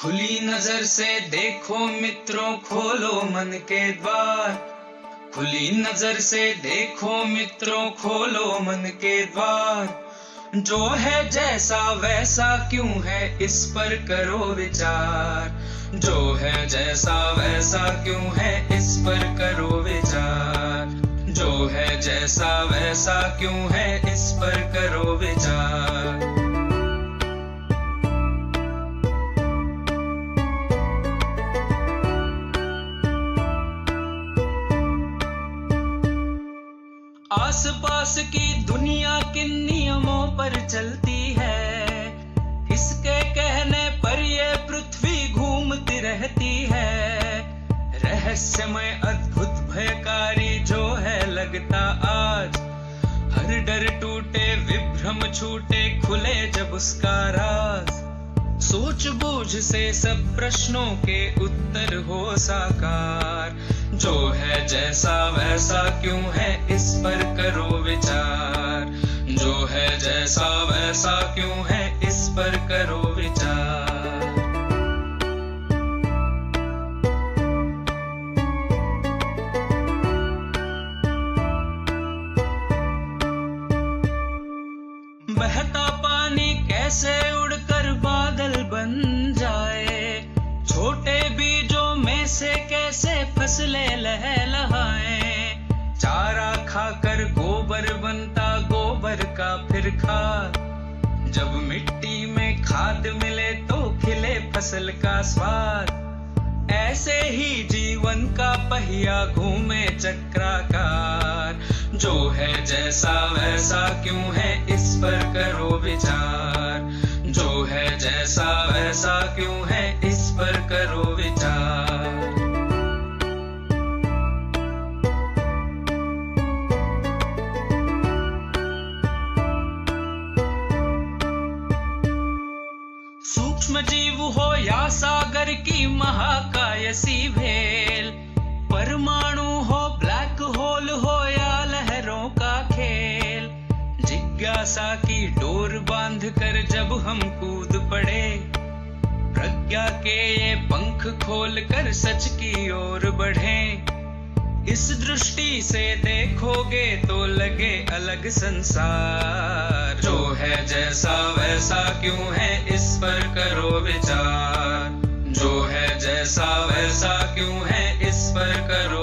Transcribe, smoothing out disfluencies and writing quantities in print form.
खुली नजर से देखो मित्रों, खोलो मन के द्वार। खुली नजर से देखो मित्रों, खोलो मन के द्वार। जो है जैसा वैसा क्यों है, इस पर करो विचार। जो है जैसा वैसा क्यों है, इस पर करो विचार। जो है जैसा वैसा क्यों है, इस पर करो विचार। आसपास की दुनिया किन नियमों पर चलती है, किसके कहने पर ये पृथ्वी घूमती रहती है। रहस्यमय अद्भुत भयकारी जो है लगता आज, हर डर टूटे विभ्रम छूटे खुले जब उसका राज। सूझबूझ से सब प्रश्नों के उत्तर हो साकार। जो है जैसा वैसा क्यों है, इस पर करो विचार। जो है जैसा वैसा क्यों है, इस पर करो विचार। बहता पानी कैसे उड़कर बादल बन जाए, छोटे बीजों में से कैसे फसलें लहलहाएं। चारा खाकर गोबर बनता, गोबर का फिर खाद। जब मिट्टी में खाद मिले तो खिले फसल का स्वाद। ऐसे ही जीवन का पहिया घूमे चक्राकार। जो है जैसा वैसा क्यों है, इस पर करो विचार। जो है जैसा वैसा क्यों है, इस पर करो विचार। सूक्ष्म जीव हो या सागर की महाकाय सी भेल, परमाणु हो ब्लैक होल हो या लहरों का खेल। जिज्ञासा की डोर बांध कर जब हम कूद पड़े, प्रज्ञा के ये पंख खोल कर सच की ओर बढ़े। इस दृष्टि से देखोगे तो लगे अलग संसार। जो है जैसा वैसा क्यों है, इस पर करो विचार। जो है जैसा वैसा क्यों है, इस पर करो